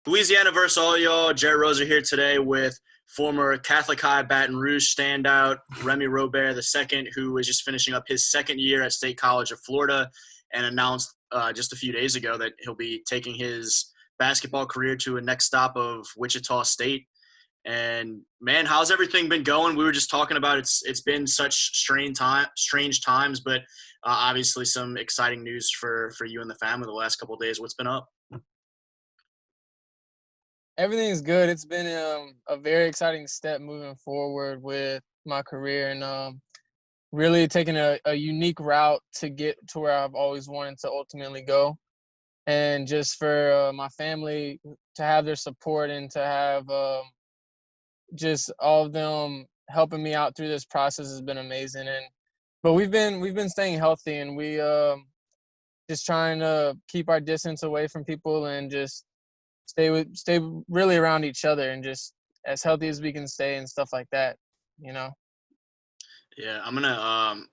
Louisiana versus all y'all. Jared Rosa here today with former Catholic-Baton Rouge standout Remy Robert II, who is just finishing up his second year at State College of Florida and announced just a few days ago that he'll be taking his basketball career to a next stop of Wichita State. And man, how's everything been going? We were just talking about it's been such strange times, but obviously some exciting news for you and the family the last couple of days. What's been up? Everything's good. It's been a very exciting step moving forward with my career and really taking a unique route to get to where I've always wanted to ultimately go. And just for my family to have their support and to have just all of them helping me out through this process has been amazing. But we've been staying healthy, and we just trying to keep our distance away from people and just stay really around each other and just as healthy as we can stay and stuff like that, you know. Yeah, I'm gonna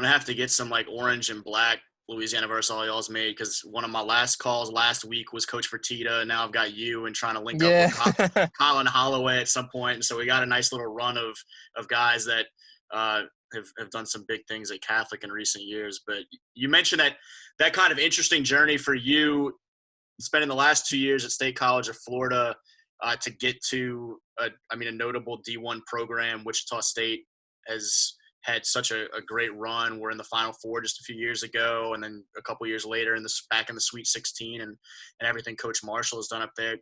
have to get some like orange and black Louisiana versus all y'all's made, because one of my last calls last week was Coach Fertitta, and now I've got you and trying to link up Yeah. with Colin Holloway at some point. And so we got a nice little run of guys that have done some big things at Catholic in recent years. But you mentioned that kind of interesting journey for you, spending the last 2 years at State College of Florida to get to a notable D1 program. Wichita State has had such a great run. We're in the Final Four just a few years ago, and then a couple years later back in the Sweet 16 and everything Coach Marshall has done up there.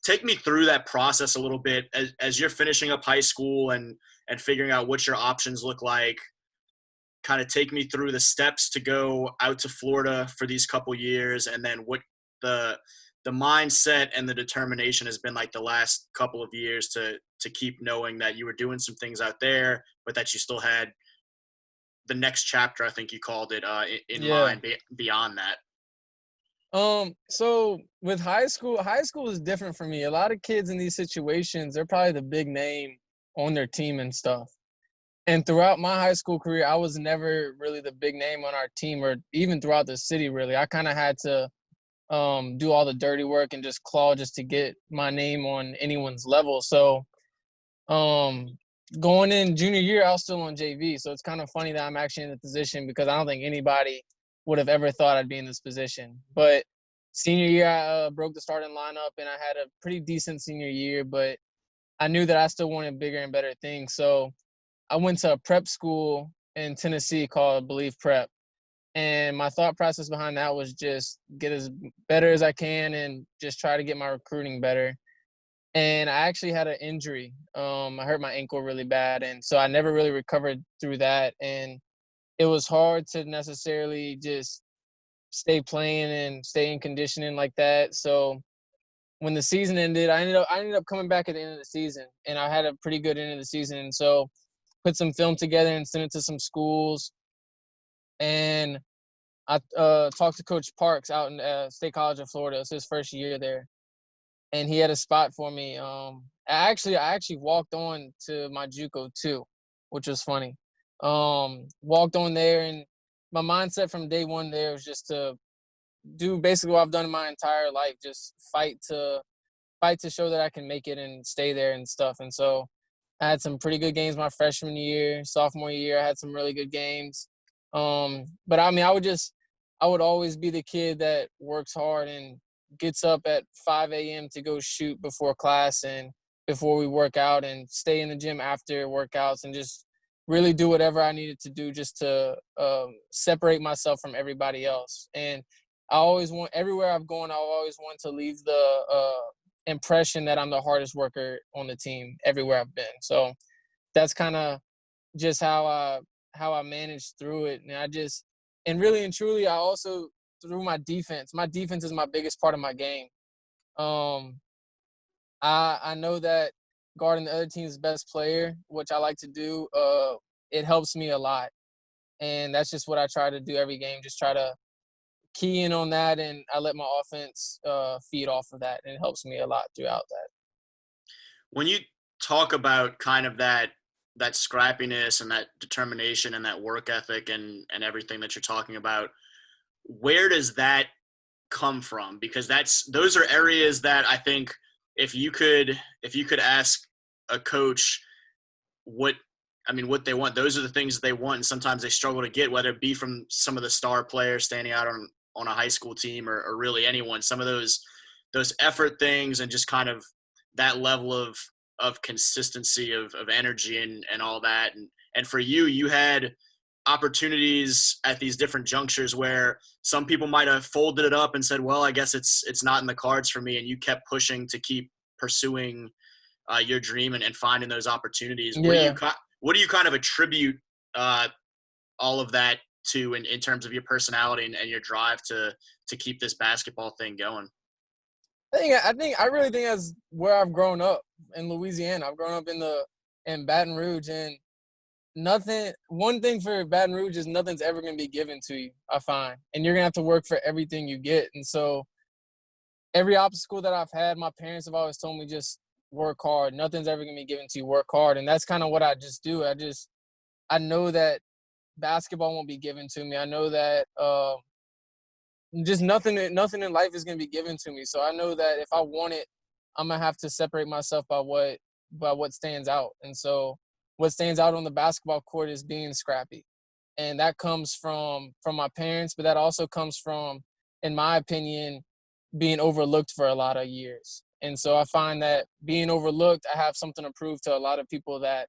Take me through that process a little bit as you're finishing up high school and figuring out what your options look like. Kind of take me through the steps to go out to Florida for these couple years, and then what the mindset and the determination has been like the last couple of years to keep knowing that you were doing some things out there, but that you still had the next chapter, I think you called it, in mind beyond that. So with high school is different for me. A lot of kids in these situations, they're probably the big name on their team and stuff. And throughout my high school career, I was never really the big name on our team, or even throughout the city, really. I kind of had to do all the dirty work and just claw just to get my name on anyone's level. So going in junior year, I was still on JV. So it's kind of funny that I'm actually in the position, because I don't think anybody would have ever thought I'd be in this position. But senior year, I broke the starting lineup, and I had a pretty decent senior year, but I knew that I still wanted bigger and better things. So I went to a prep school in Tennessee called Believe Prep. And my thought process behind that was just get as better as I can and just try to get my recruiting better. And I actually had an injury. I hurt my ankle really bad, and so I never really recovered through that. And it was hard to necessarily just stay playing and stay in conditioning like that. So when the season ended, I ended up coming back at the end of the season, and I had a pretty good end of the season. And so put some film together and sent it to some schools. And I talked to Coach Parks out in State College of Florida. It's his first year there, and he had a spot for me. I actually walked on to my JUCO too, which was funny. Walked on there, and my mindset from day one there was just to do basically what I've done in my entire life, just fight to show that I can make it and stay there and stuff. And so I had some pretty good games my freshman year. Sophomore year, I had some really good games. But I would always be the kid that works hard and gets up at 5 a.m. to go shoot before class and before we work out, and stay in the gym after workouts and just really do whatever I needed to do just to separate myself from everybody else. And everywhere I've gone, I always want to leave the impression that I'm the hardest worker on the team everywhere I've been. So that's kind of just how I managed through it. And really and truly, I also, through my defense is my biggest part of my game. I know that guarding the other team's best player, which I like to do, it helps me a lot. And that's just what I try to do every game, just try to key in on that, and I let my offense feed off of that, and it helps me a lot throughout that. When you talk about kind of that scrappiness and that determination and that work ethic and everything that you're talking about, where does that come from? Because those are areas that I think if you could ask a coach what they want, those are the things that they want, and sometimes they struggle to get, whether it be from some of the star players standing out on a high school team or really anyone. Some of those effort things and just kind of that level of consistency of energy and all that. And for you had opportunities at these different junctures where some people might have folded it up and said, well, I guess it's not in the cards for me. And you kept pushing to keep pursuing your dream and finding those opportunities. Yeah. What do you kind of attribute all of that to in terms of your personality and your drive to keep this basketball thing going? I really think that's where I've grown up in Louisiana. I've grown up in Baton Rouge, and one thing for Baton Rouge is nothing's ever going to be given to you, I find. And you're going to have to work for everything you get. And so every obstacle that I've had, my parents have always told me just work hard. Nothing's ever going to be given to you. Work hard. And that's kind of what I just do. I know that basketball won't be given to me. I know that just nothing in life is going to be given to me. So I know that if I want it, I'm going to have to separate myself by what stands out. And so what stands out on the basketball court is being scrappy. And that comes from my parents, but that also comes from, in my opinion, being overlooked for a lot of years. And so I find that being overlooked, I have something to prove to a lot of people that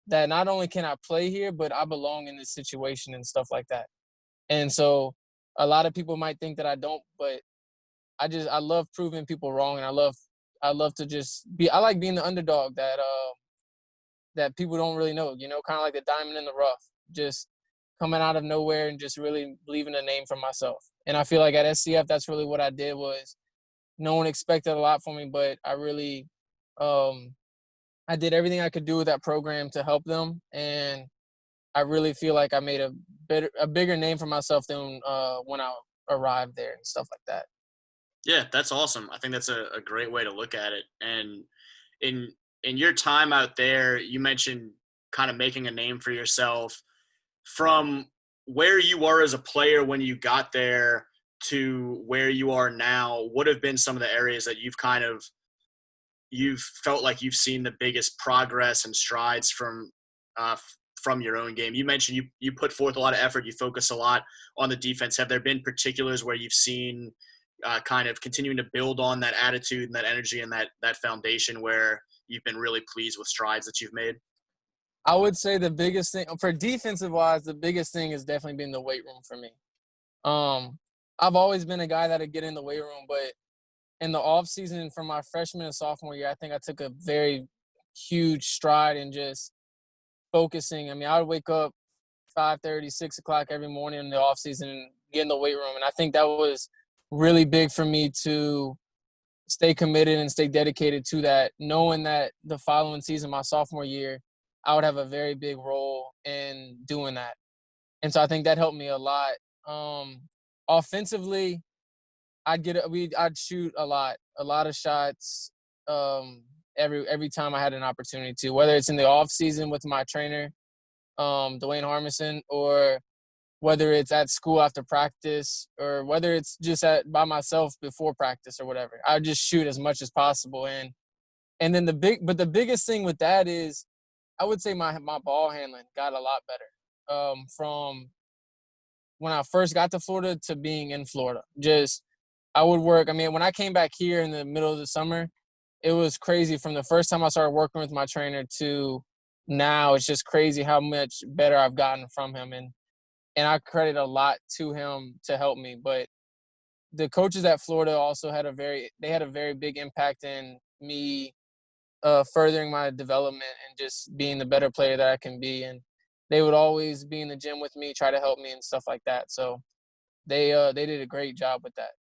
not only can I play here, but I belong in this situation and stuff like that. And so a lot of people might think that I don't, but I love proving people wrong, and I love to just I like being the underdog that people don't really know, kind of like the diamond in the rough, just coming out of nowhere and just really leaving a name for myself. And I feel like at SCF, that's really what I did. Was no one expected a lot from me, but I really, I did everything I could do with that program to help them. And I really feel like I made a bigger name for myself than when I arrived there and stuff like that. Yeah, that's awesome. I think that's a great way to look at it. And in your time out there, you mentioned kind of making a name for yourself. From where you were as a player when you got there to where you are now, what have been some of the areas that you've felt like you've seen the biggest progress and strides from your own game? You mentioned you put forth a lot of effort. You focus a lot on the defense. Have there been particulars where you've seen kind of continuing to build on that attitude and that energy and that foundation where you've been really pleased with strides that you've made? I would say the biggest thing for defensive wise, the biggest thing has definitely been the weight room for me. I've always been a guy that'd get in the weight room, but in the off season from my freshman and sophomore year, I think I took a very huge stride in just focusing. I mean, I would wake up 5:30, 6 o'clock every morning in the off season and get in the weight room. And I think that was really big for me to stay committed and stay dedicated to that, knowing that the following season, my sophomore year, I would have a very big role in doing that. And so I think that helped me a lot. Offensively, I'd shoot a lot of shots every time I had an opportunity to, whether it's in the off season with my trainer, Dwayne Harmison, or whether it's at school after practice, or whether it's just by myself before practice or whatever. I just shoot as much as possible. And then the biggest thing with that is I would say my ball handling got a lot better from when I first got to Florida to being in Florida. Just I would work. I mean, when I came back here in the middle of the summer, it was crazy from the first time I started working with my trainer to now. It's just crazy how much better I've gotten from him. And I credit a lot to him to help me. But the coaches at Florida also had a very big impact in me furthering my development and just being the better player that I can be. And they would always be in the gym with me, try to help me and stuff like that. So they did a great job with that.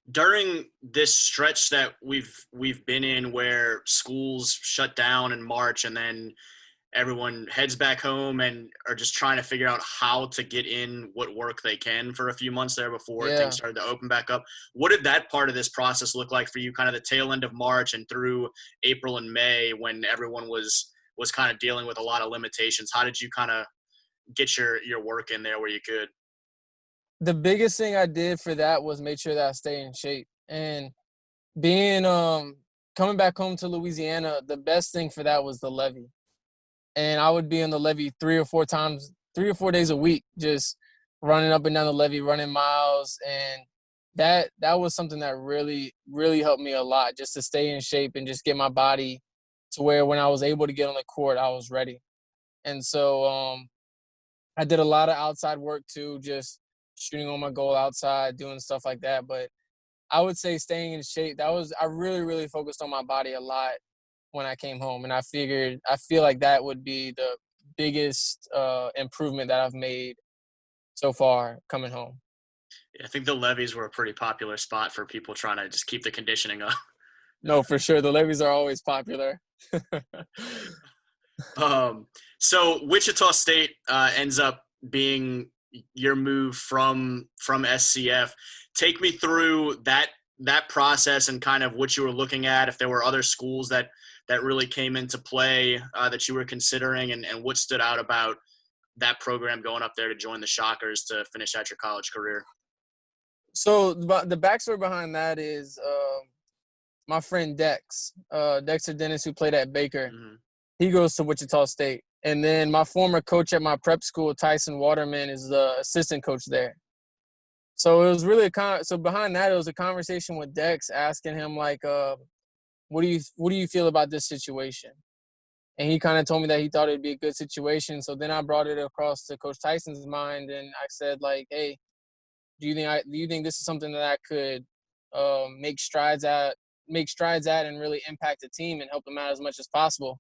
During this stretch that we've been in where schools shut down in March and then everyone heads back home and are just trying to figure out how to get in what work they can for a few months there before things started to open back up. What did that part of this process look like for you, kind of the tail end of March and through April and May when everyone was kind of dealing with a lot of limitations? How did you kind of get your work in there where you could? The biggest thing I did for that was make sure that I stay in shape. And Being coming back home to Louisiana, the best thing for that was the levee. And I would be in the levee 3 or 4 days a week, just running up and down the levee, running miles, and that was something that really, really helped me a lot, just to stay in shape and just get my body to where when I was able to get on the court, I was ready. And so I did a lot of outside work too, just shooting on my goal outside, doing stuff like that. But I would say staying in shape, I really, really focused on my body a lot when I came home. And I feel like that would be the biggest improvement that I've made so far coming home. Yeah, I think the levees were a pretty popular spot for people trying to just keep the conditioning up. No, for sure. The levees are always popular. Um, so Wichita State ends up being your move from SCF. Take me through that process and kind of what you were looking at. If there were other schools that really came into play that you were considering, and what stood out about that program going up there to join the Shockers to finish out your college career. So the backstory behind that is my friend Dexter Dennis, who played at Baker. Mm-hmm. He goes to Wichita State. And then my former coach at my prep school, Tyson Waterman, is the assistant coach there. So it was really so behind that, it was a conversation with Dex, asking him like, what do you feel about this situation? And he kind of told me that he thought it'd be a good situation. So then I brought it across to Coach Tyson's mind, and I said like, hey, do you think this is something that I could make strides at, and really impact the team and help them out as much as possible?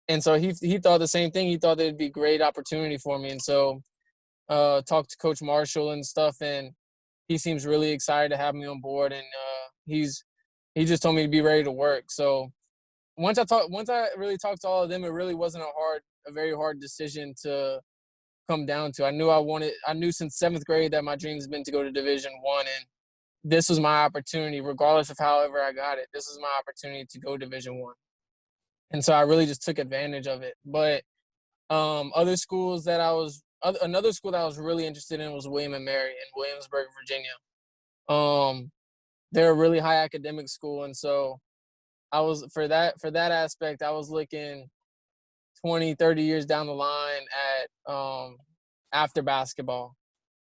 And so he thought the same thing. He thought that it'd be a great opportunity for me. And so talked to Coach Marshall and stuff, and he seems really excited to have me on board. And he just told me to be ready to work. So once I really talked to all of them, it really wasn't a very hard decision to come down to. I knew since 7th grade that my dream has been to go to Division I, and this was my opportunity, regardless of however I got it. This was my opportunity to go Division I. And so I really just took advantage of it. But another school that I was really interested in was William and Mary in Williamsburg, Virginia. They're a really high academic school, and so I was for that aspect, I was looking 20, 30 years down the line at after basketball.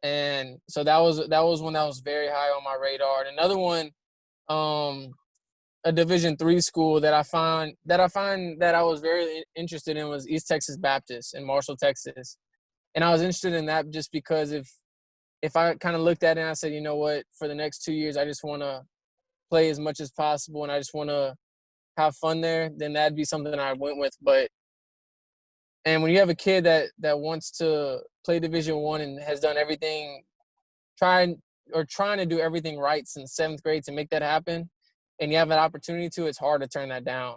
And so that was one that was very high on my radar. And another one, a Division III school that I find that I was very interested in was East Texas Baptist in Marshall, Texas. And I was interested in that just because if I kind of looked at it and I said, you know what, for the next 2 years, I just want to play as much as possible and I just want to have fun there, then that'd be something I went with. And when you have a kid that wants to play Division I and has done everything, trying to do everything right since 7th grade to make that happen, and you have an opportunity to, it's hard to turn that down.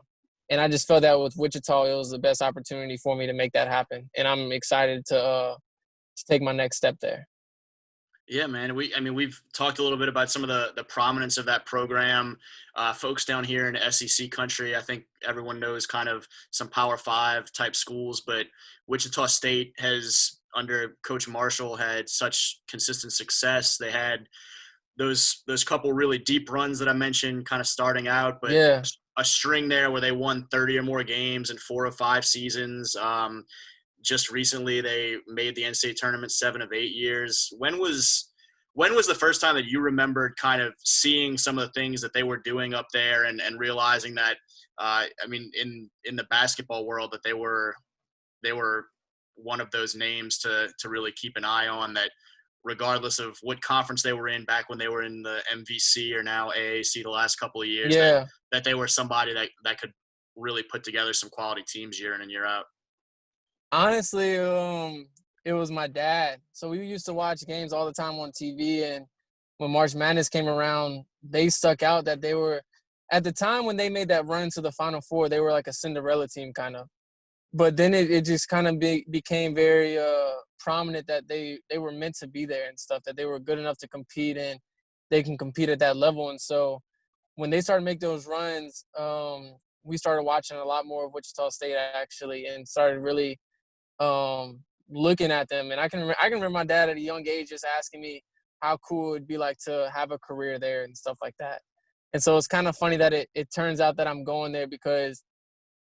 And I just felt that with Wichita, it was the best opportunity for me to make that happen. And I'm excited to take my next step there. Yeah, man. We've talked a little bit about some of the prominence of that program. Folks down here in SEC country, I think everyone knows kind of some Power 5 type schools, but Wichita State has, under Coach Marshall, had such consistent success. They had those couple really deep runs that I mentioned kind of starting out, but yeah, a string there where they won 30 or more games in 4 or 5 seasons. Just recently, they made the NCAA tournament 7 of 8 years. When was the first time that you remembered kind of seeing some of the things that they were doing up there and realizing that, in the basketball world, that they were one of those names to really keep an eye on, that regardless of what conference they were in back when they were in the MVC or now AAC the last couple of years, that they were somebody that could really put together some quality teams year in and year out? Honestly, it was my dad. So we used to watch games all the time on TV, and when March Madness came around, they stuck out that they were, at the time when they made that run to the Final Four, they were like a Cinderella team kind of. But then it just kind of became very prominent that they were meant to be there and stuff, that they were good enough to compete and they can compete at that level. And so when they started to make those runs, we started watching a lot more of Wichita State actually, and started really looking at them. And I can remember my dad at a young age just asking me how cool it would be like to have a career there and stuff like that. And so it's kind of funny that it turns out that I'm going there because,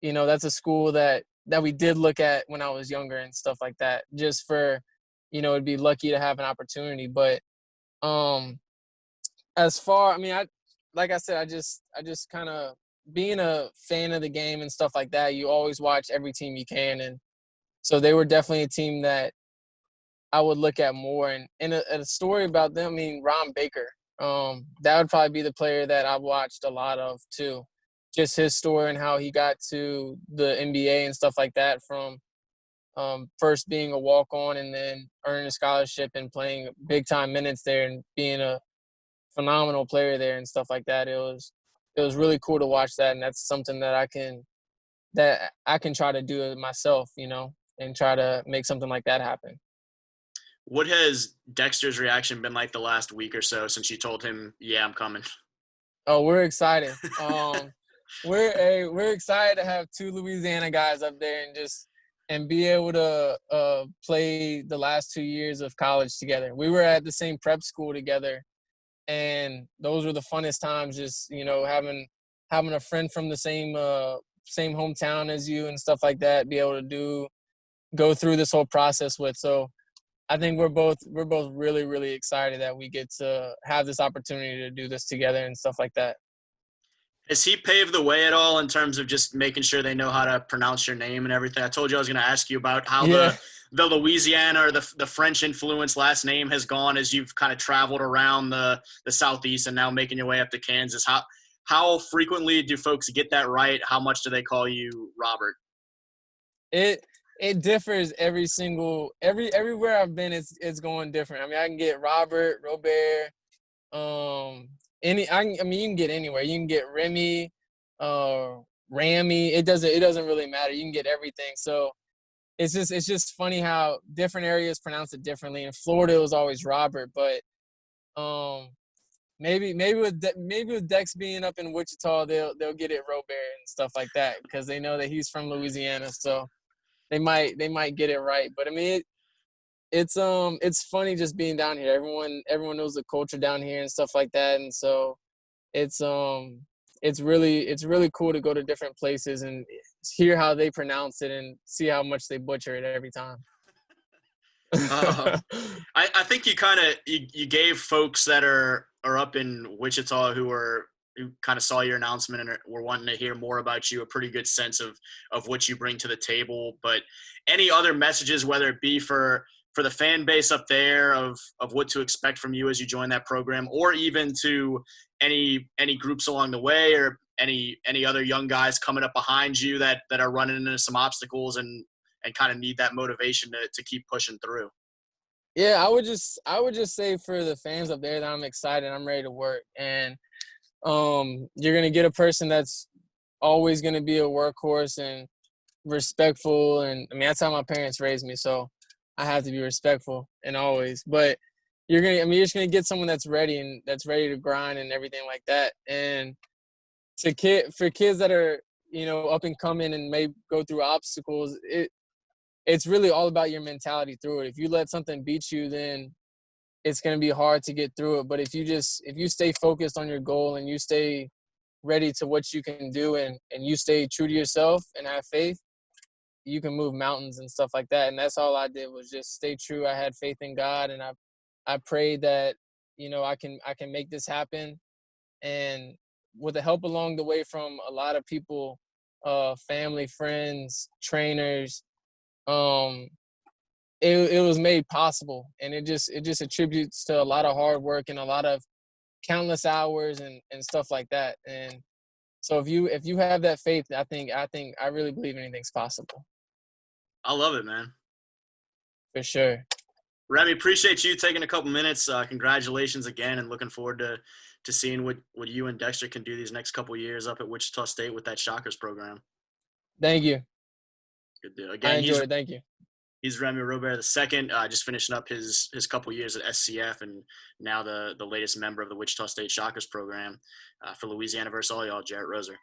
that's a school that we did look at when I was younger and stuff like that, just for, it'd be lucky to have an opportunity. But as far, like I said, I just kind of, being a fan of the game and stuff like that, you always watch every team you can. And so they were definitely a team that I would look at more. And a story about them, Ron Baker, that would probably be the player that I watched a lot of too. Just his story and how he got to the NBA and stuff like that, from first being a walk-on and then earning a scholarship and playing big-time minutes there and being a phenomenal player there and stuff like that. It was really cool to watch that, and that's something that I can try to do it myself, and try to make something like that happen. What has Dexter's reaction been like the last week or so since you told him, yeah, I'm coming? Oh, we're excited. We're excited to have two Louisiana guys up there and be able to play the last 2 years of college together. We were at the same prep school together, and those were the funnest times. Just having a friend from the same hometown as you and stuff like that, be able to go through this whole process with. So I think we're both really, really excited that we get to have this opportunity to do this together and stuff like that. Has he paved the way at all in terms of just making sure they know how to pronounce your name and everything? I told you I was going to ask you about how the Louisiana or the French influence last name has gone as you've kind of traveled around the Southeast and now making your way up to Kansas. How frequently do folks get that right? How much do they call you Robert? It differs everywhere I've been. It's going different. I can get Robert, Robert, you can get anywhere. You can get Remy, Ramy. It doesn't really matter. You can get everything. So it's just funny how different areas pronounce it differently. In Florida, it was always Robert, but maybe with Dex being up in Wichita, they'll get it Robert and stuff like that because they know that he's from Louisiana. So they might get it right. But it's funny just being down here. Everyone knows the culture down here and stuff like that, and so it's really cool to go to different places and hear how they pronounce it and see how much they butcher it every time. I think you gave folks that are up in Wichita who kind of saw your announcement and were wanting to hear more about you a pretty good sense of what you bring to the table. But any other messages, whether it be for the fan base up there of what to expect from you as you join that program, or even to any groups along the way, or any other young guys coming up behind you that are running into some obstacles and kind of need that motivation to keep pushing through? Yeah, I would just say for the fans up there that I'm excited, I'm ready to work. And you're going to get a person that's always going to be a workhorse and respectful. And that's how my parents raised me. So I have to be respectful and always, but you're just going to get someone that's ready and that's ready to grind and everything like that. And for kids that are, up and coming and may go through obstacles, it's really all about your mentality through it. If you let something beat you, then it's going to be hard to get through it. But if you stay focused on your goal and you stay ready to what you can do and you stay true to yourself and have faith, you can move mountains and stuff like that. And that's all I did, was just stay true. I had faith in God, and I prayed that, I can make this happen. And with the help along the way from a lot of people, family, friends, trainers, it was made possible. And it just attributes to a lot of hard work and a lot of countless hours and stuff like that. And so if you have that faith, I really believe anything's possible. I love it, man. For sure. Remy, appreciate you taking a couple minutes. Congratulations again, and looking forward to seeing what you and Dexter can do these next couple years up at Wichita State with that Shockers program. Thank you. Good deal. Again, I enjoyed it. Thank you. He's Remy Robert II, just finishing up his couple years at SCF, and now the latest member of the Wichita State Shockers program for Louisiana versus all y'all, Jarrett Roser.